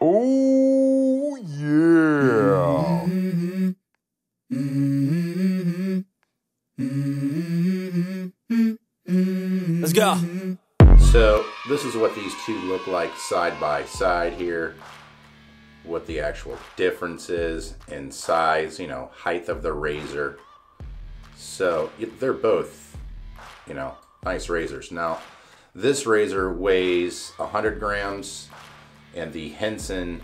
Oh, yeah. Let's go. So this is what these two look like side by side here. What the actual difference is in size, you know, height of the razor. So they're both, you know, nice razors. Now, this razor weighs 100 grams and the Henson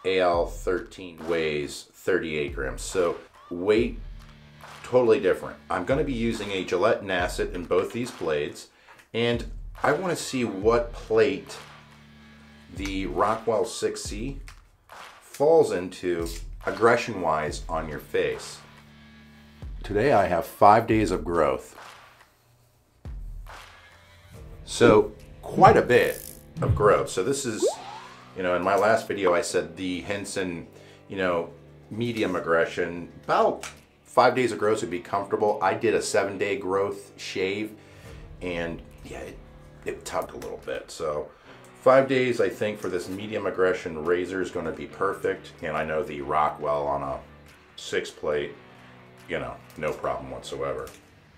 AL13 weighs 38 grams. So weight, totally different. I'm going to be using a Gillette Nacet in both these blades, and I want to see what plate the Rockwell 6C falls into aggression-wise on your face. Today I have 5 days of growth. So quite a bit of growth. So this is, you know, in my last video I said the Henson, you know, medium aggression, about 5 days of growth would be comfortable. I did a 7-day growth shave and yeah, it tugged a little bit. So 5 days I think for this medium aggression razor is going to be perfect. And I know the Rockwell on a 6 plate, you know, no problem whatsoever.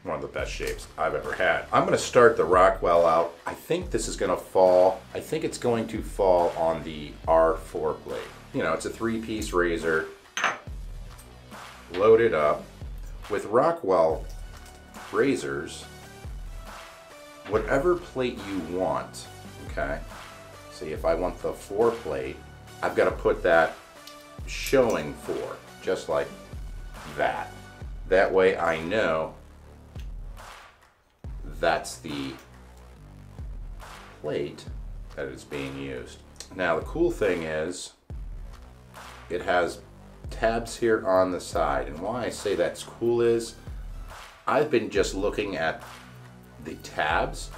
One of the best shaves I've ever had. I'm going to start the Rockwell out. I think this is going to fall, I think it's going to fall on the R4 plate. You know, it's a 3-piece razor, loaded up. With Rockwell razors, whatever plate you want, okay? See, if I want the 4 plate, I've got to put that showing 4, just like that. That way I know that's the plate that is being used. Now the cool thing is it has tabs here on the side, and why I say that's cool is I've been just looking at the tabs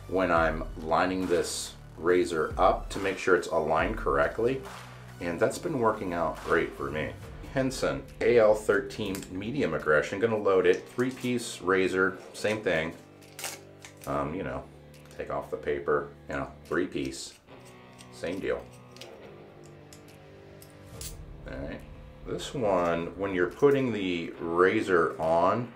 when I'm lining this razor up to make sure it's aligned correctly, and that's been working out great for me. Henson AL13 medium aggression, gonna load it, 3-piece razor, same thing. You know, take off the paper, you know, 3-piece, same deal. All right, this one, when you're putting the razor on,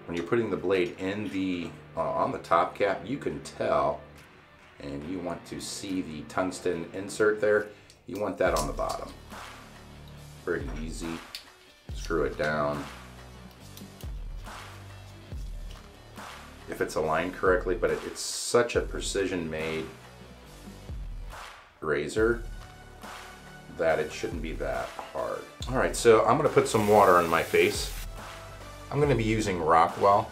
when you're putting the blade in the on the top cap, you can tell, and you want to see the tungsten insert there, you want that on the bottom. Pretty easy, screw it down. If it's aligned correctly, but it's such a precision made razor that it shouldn't be that hard. All right, so I'm gonna put some water on my face. I'm gonna be using Rockwell.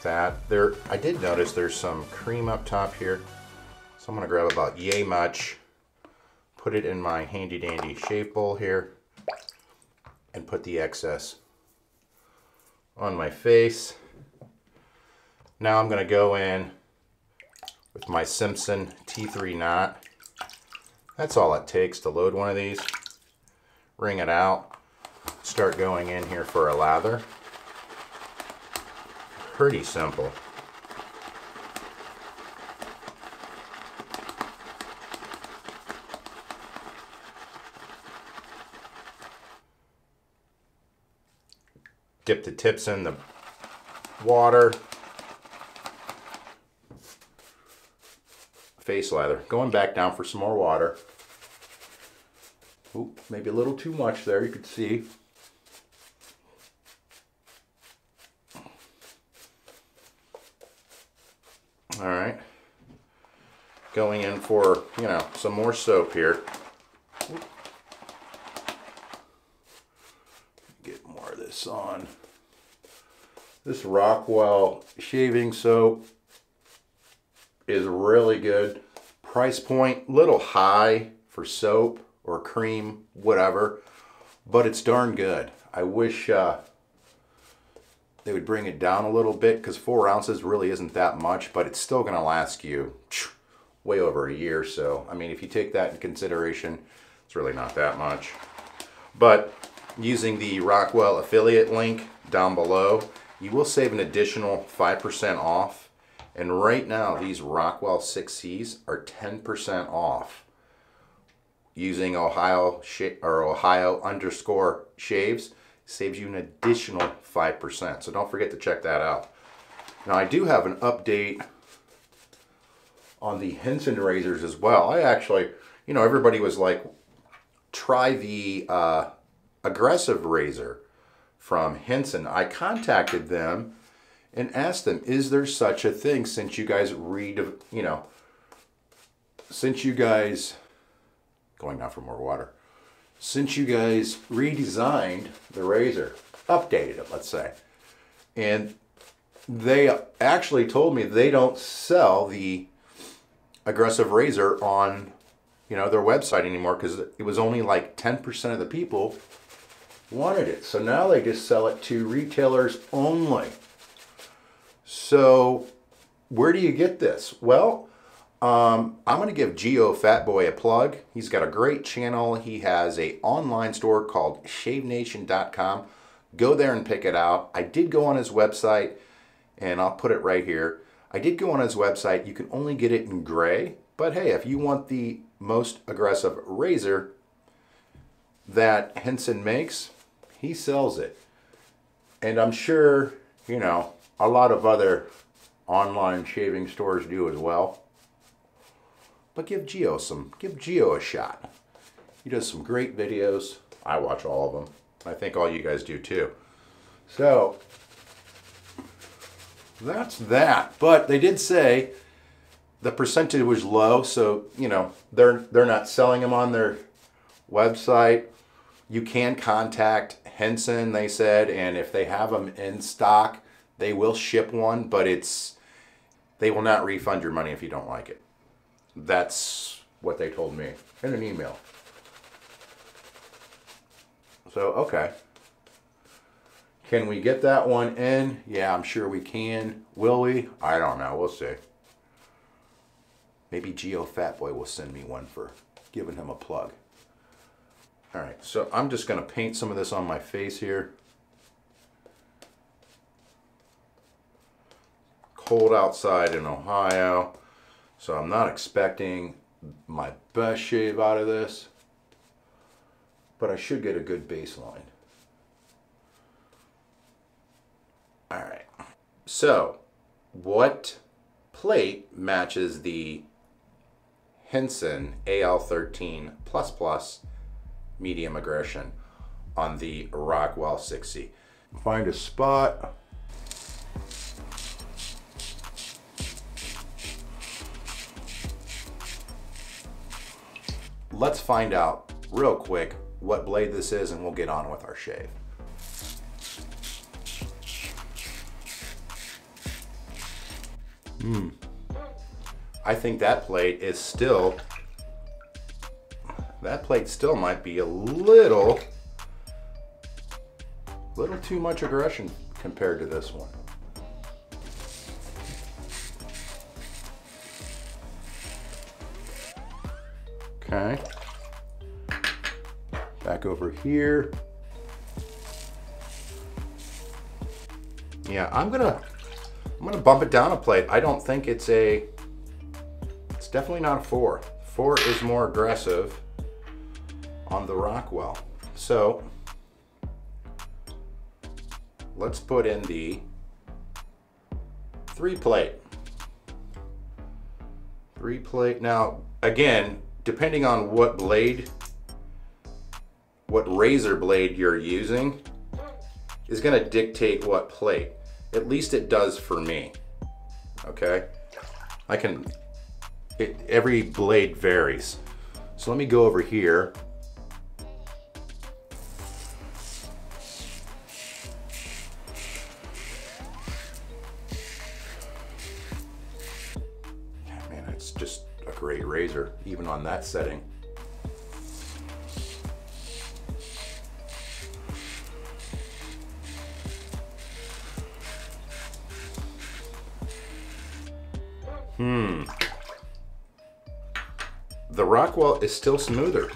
I did notice there's some cream up top here. So I'm gonna grab about yay much, put it in my handy dandy shave bowl here, and put the excess on my face. Now I'm gonna go in with my Simpson T3 knot. That's all it takes to load one of these. Wring it out, start going in here for a lather. Pretty simple. Dip the tips in the water. Face lather. Going back down for some more water. Oop, maybe a little too much there, you could see. All right. Going in for, you know, some more soap here. Oop. Get more of this on. This Rockwell shaving soap is really good. Price point, little high for soap or cream, whatever, but it's darn good. I wish they would bring it down a little bit, because 4 ounces really isn't that much, but it's still gonna last you way over a year. So, I mean, if you take that in consideration, it's really not that much. But using the Rockwell affiliate link down below, you will save an additional 5% off. And right now, these Rockwell 6Cs are 10% off using Ohio_shaves saves you an additional 5%. So don't forget to check that out. Now I do have an update on the Henson razors as well. I actually, you know, everybody was like, try the aggressive razor from Henson. I contacted them and asked them, is there such a thing, since you guys going down for more water, since you guys redesigned the razor, updated it, let's say. And they actually told me they don't sell the aggressive razor on, you know, their website anymore, because it was only like 10% of the people wanted it. So now they just sell it to retailers only. So where do you get this? Well, I'm going to give Geo Fatboy a plug. He's got a great channel. He has an online store called shavenation.com. Go there and pick it out. I did go on his website, and I'll put it right here. I did go on his website. You can only get it in gray, but hey, if you want the most aggressive razor that Henson makes, he sells it. And I'm sure, you know, a lot of other online shaving stores do as well. But give Geo a shot. He does some great videos. I watch all of them. I think all you guys do too. So that's that. But they did say the percentage was low, so you know they're not selling them on their website. You can contact Henson, they said, and if they have them in stock, they will ship one, but they will not refund your money if you don't like it. That's what they told me in an email. So, okay. Can we get that one in? Yeah, I'm sure we can. Will we? I don't know. We'll see. Maybe Geo Fatboy will send me one for giving him a plug. All right, so I'm just going to paint some of this on my face here. Cold outside in Ohio, so I'm not expecting my best shave out of this, but I should get a good baseline. All right, so what plate matches the Henson AL13++ medium aggression on the Rockwell 6C? Find a spot. Let's find out real quick what blade this is, and we'll get on with our shave. I think that plate is still, that plate still might be a little too much aggression compared to this one. Okay. Back over here. Yeah, I'm gonna bump it down a plate. I don't think it's definitely not a 4. 4 is more aggressive on the Rockwell. So let's put in the 3 plate. 3 plate. Now, again, depending on what razor blade you're using is going to dictate what plate. At least it does for me. Okay? Every blade varies. So let me go over here. Man, it's just a great razor, even on that setting. The Rockwell is still smoother.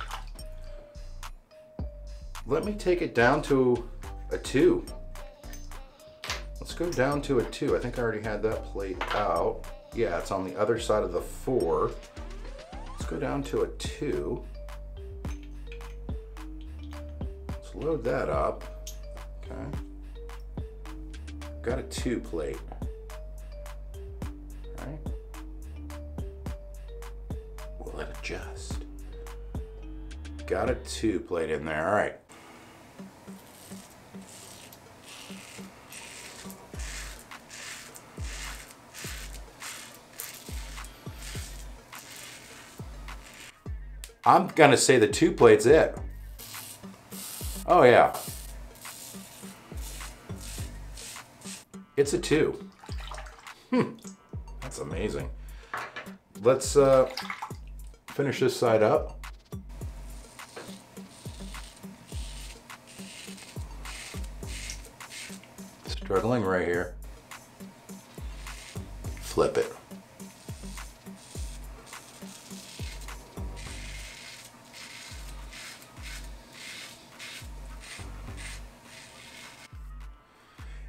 Let me take it down to a 2. Let's go down to a 2. I think I already had that plate out. Yeah, it's on the other side of the 4. Let's go down to a 2. load that up. Okay. Got a 2 plate. Right. Will it adjust? Got a 2 plate in there. All right. I'm gonna say the 2 plate's it. Oh yeah. It's a 2. That's amazing. Let's finish this side up. Struggling right here. Flip it.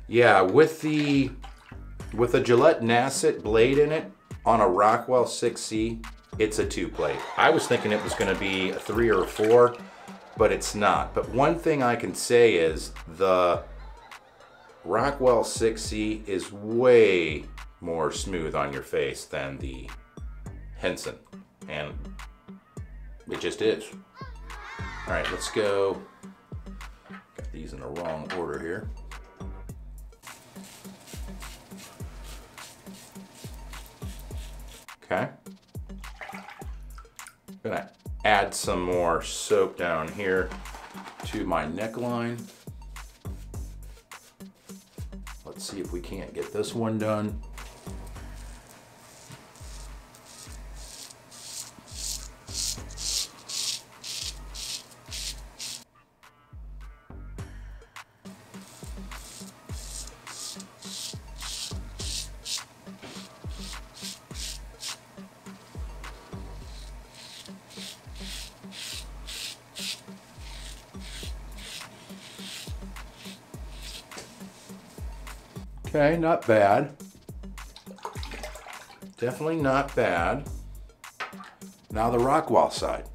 Yeah, with a Gillette Nasset blade in it on a Rockwell 6C, it's a 2 plate. I was thinking it was going to be a 3 or a 4, but it's not. But one thing I can say is the Rockwell 6C is way more smooth on your face than the Henson, and it just is. All right, let's go. Got these in the wrong order here. Okay. I'm gonna add some more soap down here to my neckline. Let's see if we can't get this one done. Okay, not bad. Definitely not bad. Now the Rockwell side.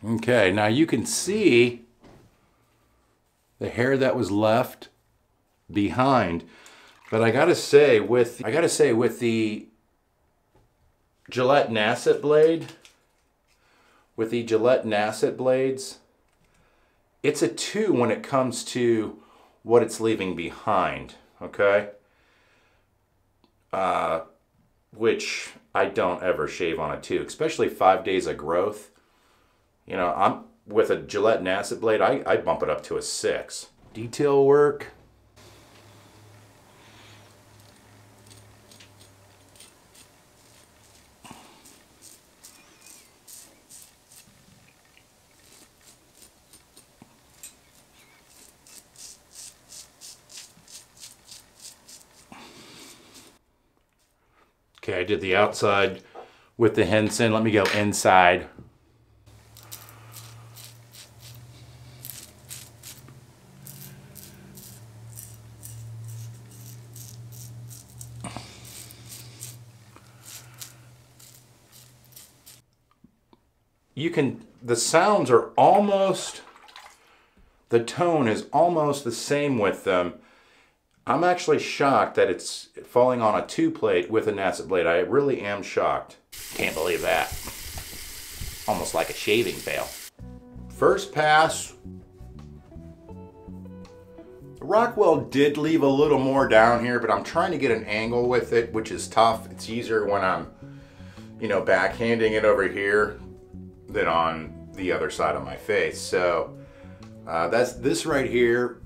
Okay, now you can see the hair that was left behind, but I gotta say with the Gillette Nasset blade, with the Gillette Nasset blades, it's a 2 when it comes to what it's leaving behind. Okay, which I don't ever shave on a 2, especially 5 days of growth. You know, I'm with a Gillette Nasset blade, I bump it up to a 6. Detail work. Okay, I did the outside with the Henson. Let me go inside. The sounds are almost, the tone is almost the same with them. I'm actually shocked that it's falling on a 2 plate with a Nasset blade. I really am shocked. Can't believe that. Almost like a shaving fail. First pass. Rockwell did leave a little more down here, but I'm trying to get an angle with it, which is tough. It's easier when I'm, you know, backhanding it over here than on the other side of my face. So that's this right here.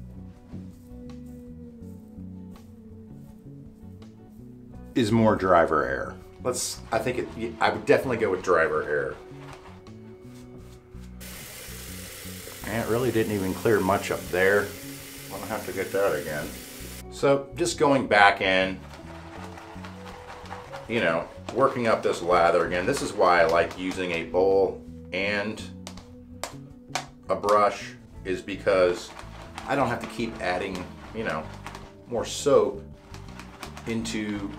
Is more driver error. I would definitely go with driver error. And it really didn't even clear much up there. I'm gonna have to get that again. So just going back in, you know, working up this lather again. This is why I like using a bowl and a brush, is because I don't have to keep adding, you know, more soap into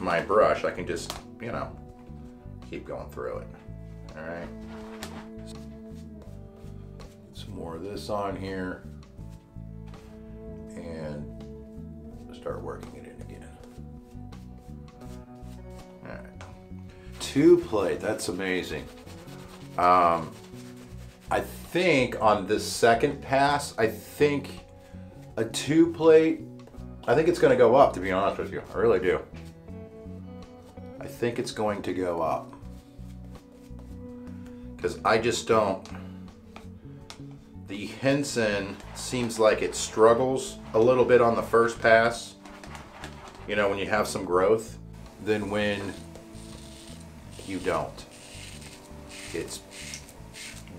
my brush. I can just, you know, keep going through it. All right. Some more of this on here and start working it in again. All right. 2-plate, that's amazing. I think on this second pass, I think a 2-plate, I think it's going to go up, to be honest with you. I really do. I think it's going to go up. Because I just don't. The Henson seems like it struggles a little bit on the first pass, you know, when you have some growth, than when you don't. It's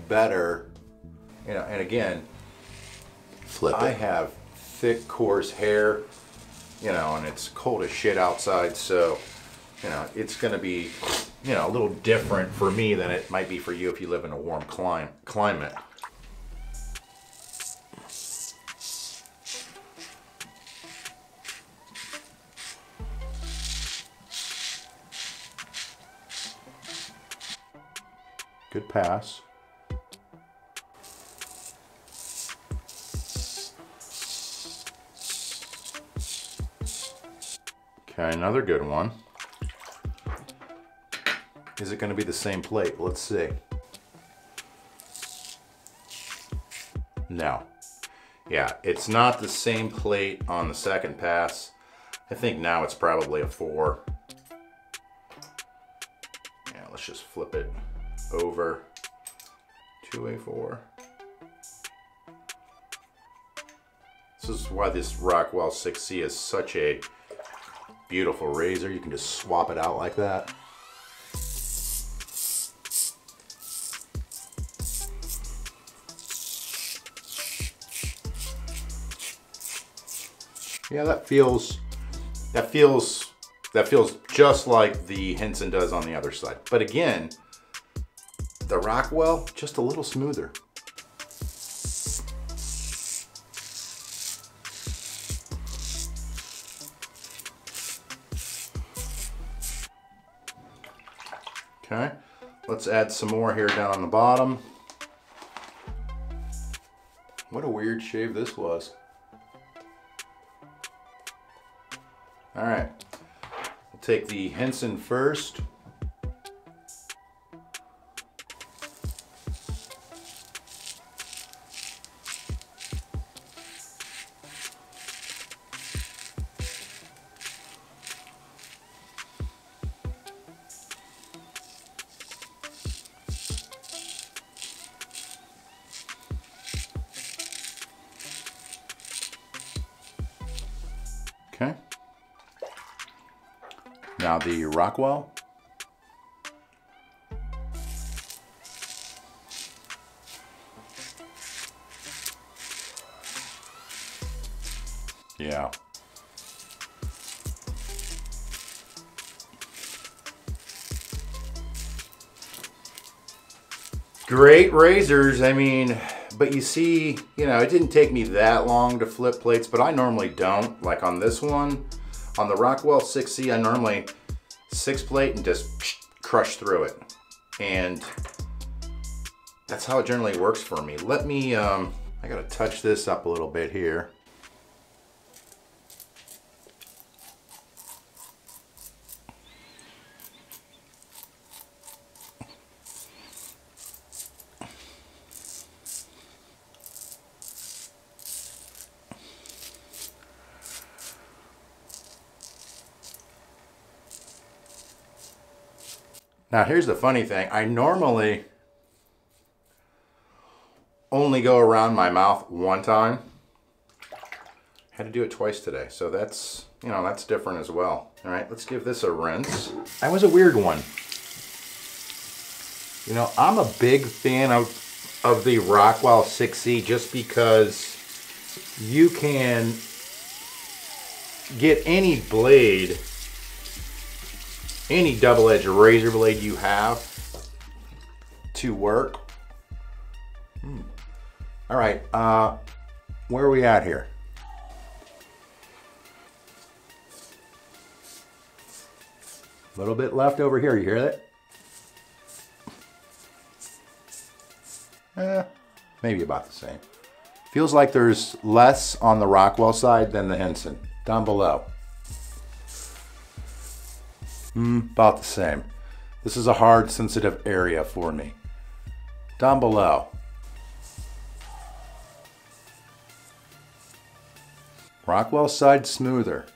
better, you know, and again, I have thick, coarse hair, you know, and it's cold as shit outside, so, you know, it's going to be, you know, a little different for me than it might be for you if you live in a warm climate. Good pass. Okay, another good one. Is it going to be the same plate? Let's see. No. Yeah, it's not the same plate on the second pass. I think now it's probably a 4. Yeah, let's just flip it over to a 4. This is why this Rockwell 6C is such a beautiful razor. You can just swap it out like that. Yeah, that feels just like the Henson does on the other side. But again, the Rockwell, just a little smoother. Okay, let's add some more here down on the bottom. What a weird shave this was. All right, we'll take the Henson first. Okay. Now the Rockwell. Yeah. Great razors, I mean, but you see, you know, it didn't take me that long to flip plates, but I normally don't. Like on this one, on the Rockwell 6C, I normally 6-plate and just crush through it. And that's how it generally works for me. Let me, I gotta touch this up a little bit here. Now here's the funny thing, I normally only go around my mouth one time. Had to do it twice today, so that's, you know, that's different as well. All right, let's give this a rinse. That was a weird one. You know, I'm a big fan of of the Rockwell 6C just because you can get any blade, any double-edged razor blade you have to work. All right, where are we at here? A little bit left over here, you hear that? Maybe about the same. Feels like there's less on the Rockwell side than the Henson, down below. About the same. This is a hard, sensitive area for me. Down below. Rockwell side smoother.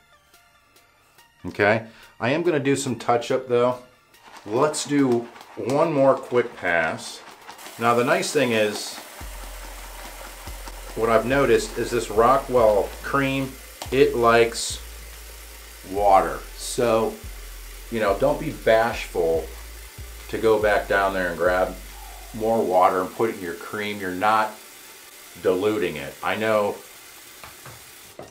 Okay, I am going to do some touch-up though. Let's do one more quick pass. Now the nice thing is, what I've noticed is this Rockwell cream, it likes water. So, you know, don't be bashful to go back down there and grab more water and put it in your cream. You're not diluting it. I know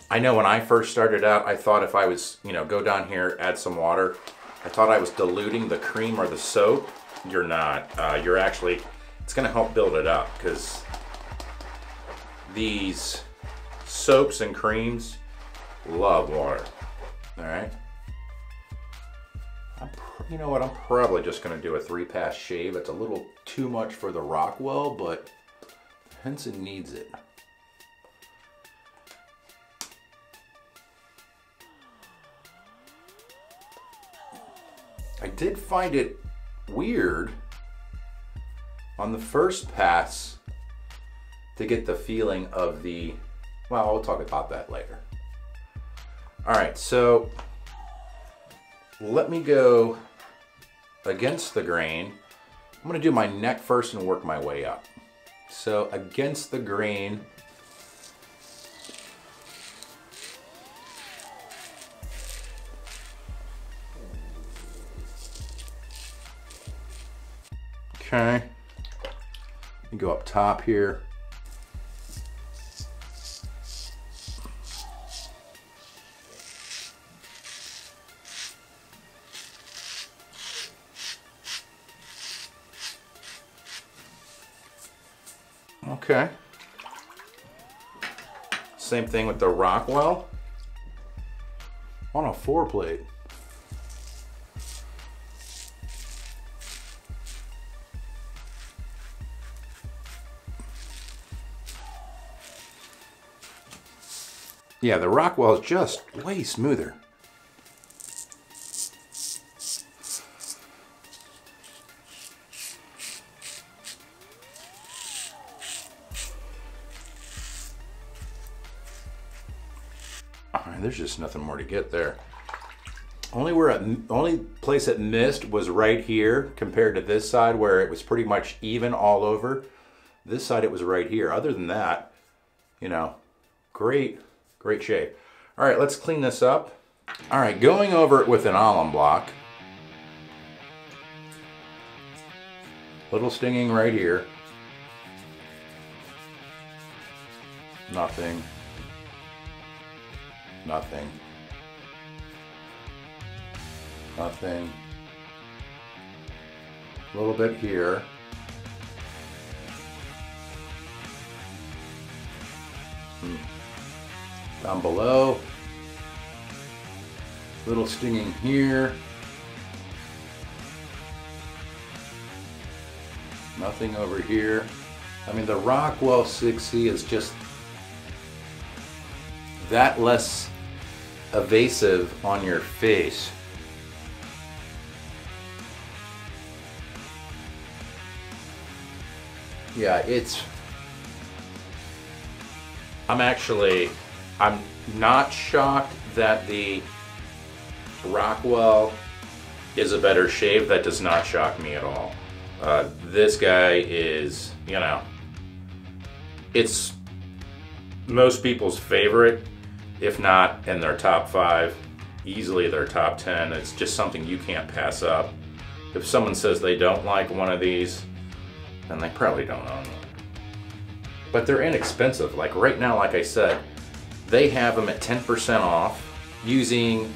when I first started out, I thought if I was, you know, go down here, add some water, I thought I was diluting the cream or the soap. You're not. You're actually, it's going to help build it up, because these soaps and creams love water. All right. You know what? I'm probably just going to do a 3-pass shave. It's a little too much for the Rockwell, but Henson needs it. I did find it weird on the first pass to get the feeling of the, well, we'll talk about that later. All right, so let me go against the grain. I'm gonna do my neck first and work my way up. So against the grain, okay, let me go up top here. Okay. Same thing with the Rockwell on a 4-plate. Yeah, the Rockwell is just way smoother. There's just nothing more to get there. Only place it missed was right here compared to this side, where it was pretty much even all over. This side it was right here. Other than that, you know, great shave. All right, let's clean this up. All right, going over it with an alum block. Little stinging right here. Nothing. Nothing. Nothing. A little bit here. Down below. Little stinging here. Nothing over here. I mean, the Rockwell 6C is just that less evasive on your face. Yeah, I'm not shocked that the Rockwell is a better shave. That does not shock me at all. This guy is, you know, it's most people's favorite, if not in their top 5, easily their top 10. It's just something you can't pass up. If someone says they don't like one of these, then they probably don't own one. but they're inexpensive. Like right now, like I said, they have them at 10% off using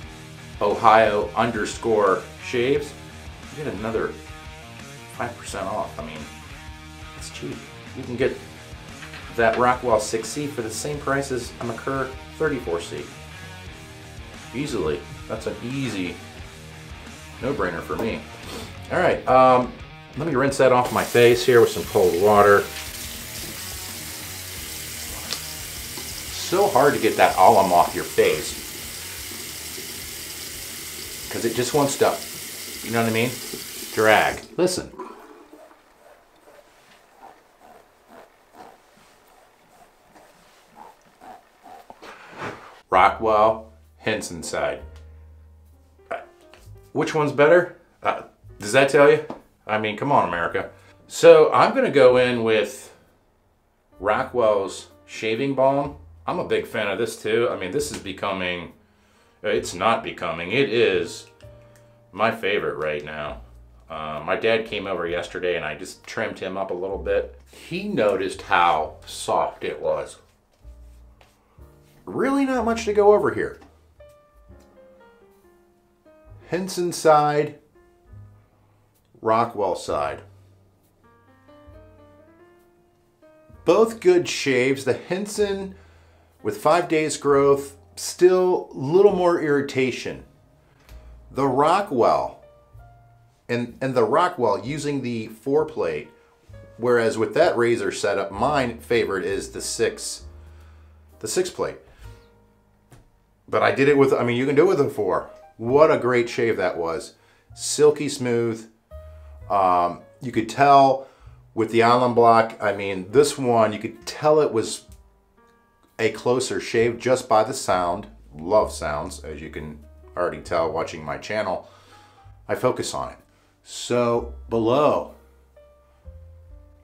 Ohio_shaves. You get another 5% off. I mean, it's cheap. You can get that Rockwell 6C for the same price as a McCurr 34C. Easily. That's an easy no-brainer for me. All right, let me rinse that off my face here with some cold water. So hard to get that alum off your face because it just wants to, you know what I mean? Drag. Listen. Rockwell, Henson side. Which one's better? Does that tell you? I mean, come on, America. So I'm gonna go in with Rockwell's shaving balm. I'm a big fan of this too. I mean, this is becoming, it's not becoming, it is my favorite right now. My dad came over yesterday and I just trimmed him up a little bit. He noticed how soft it was. Really not much to go over here. Henson side, Rockwell side. Both good shaves. The Henson with 5 days growth, still a little more irritation. The Rockwell, and the Rockwell using the 4-plate, whereas with that razor setup, mine favorite is the 6-plate. But I did it with, I mean, you can do it with a 4. What a great shave that was. Silky smooth. You could tell with the alum block, I mean, this one, you could tell it was a closer shave just by the sound. Love sounds, as you can already tell watching my channel. I focus on it. So below,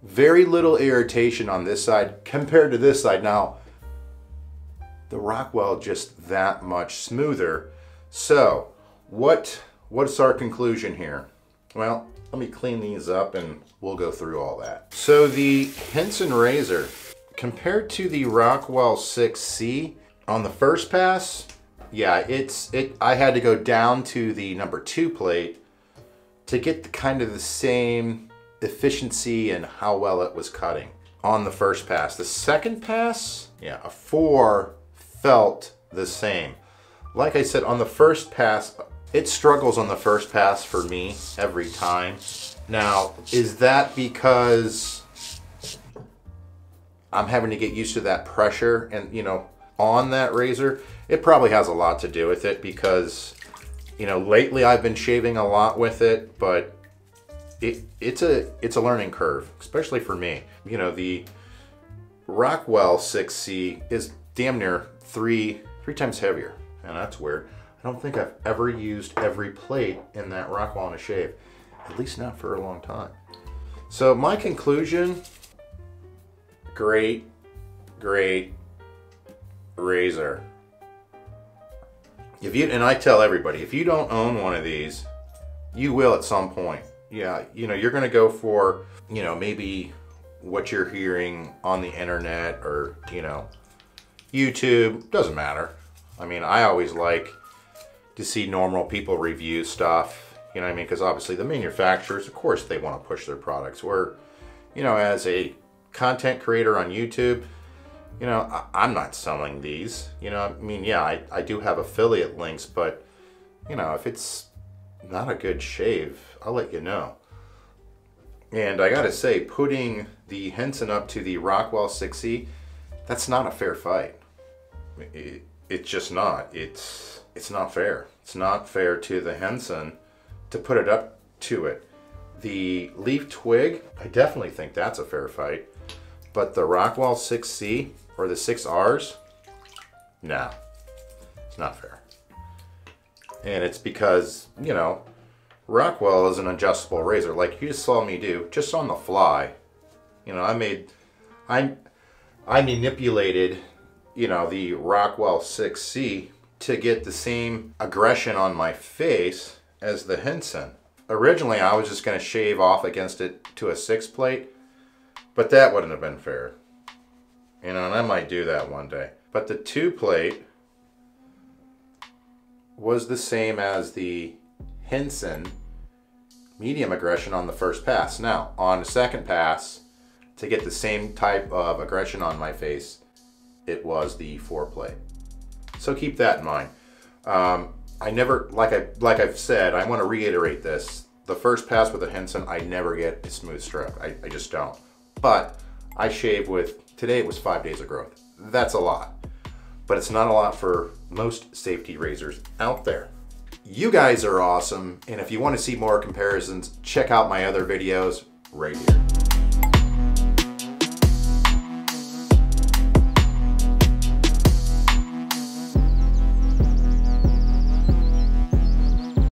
very little irritation on this side compared to this side. Now, the Rockwell just that much smoother. So what's our conclusion here? Well, let me clean these up and we'll go through all that. So the Henson razor, compared to the Rockwell 6C, on the first pass, yeah, I had to go down to the number 2 plate to get kind of the same efficiency and how well it was cutting on the first pass. The second pass, yeah, a 4 felt the same. Like I said, on the first pass, it struggles on the first pass for me every time. Now, is that because I'm having to get used to that pressure and, you know, on that razor? It probably has a lot to do with it because, you know, lately I've been shaving a lot with it, but it's a learning curve, especially for me. You know, the Rockwell 6C is damn near three times heavier, and that's weird. I don't think I've ever used every plate in that Rockwell on a shave, at least not for a long time. So my conclusion, great razor. And I tell everybody, if you don't own one of these, you will at some point. Yeah, you know, you're gonna go for, you know, maybe what you're hearing on the internet or, you know, YouTube, doesn't matter. I mean, I always like to see normal people review stuff, you know what I mean? Because obviously the manufacturers, of course, they want to push their products. Where, you know, as a content creator on YouTube, you know, I'm not selling these. You know, I mean, yeah, I do have affiliate links, but, you know, if it's not a good shave, I'll let you know. And I gotta say, putting the Henson up to the Rockwell 6C, that's not a fair fight. It's just not. It's not fair. It's not fair to the Henson to put it up to it. The Leaf Twig, I definitely think that's a fair fight. But the Rockwell 6C or the 6Rs, nah, it's not fair. And it's because, you know, Rockwell is an adjustable razor, like you just saw me do, just on the fly. You know, I manipulated, you know, the Rockwell 6C to get the same aggression on my face as the Henson. Originally, I was just going to shave off against it to a 6 plate, but that wouldn't have been fair. You know, and I might do that one day. But the 2-plate was the same as the Henson medium aggression on the first pass. Now, on the second pass, to get the same type of aggression on my face, it was the 4-plate. So keep that in mind. I never, like I've said, I want to reiterate this. The first pass with a Henson, I never get a smooth stroke. I just don't. But I shave with, today it was 5 days of growth. That's a lot. But it's not a lot for most safety razors out there. You guys are awesome, and if you want to see more comparisons, check out my other videos right here.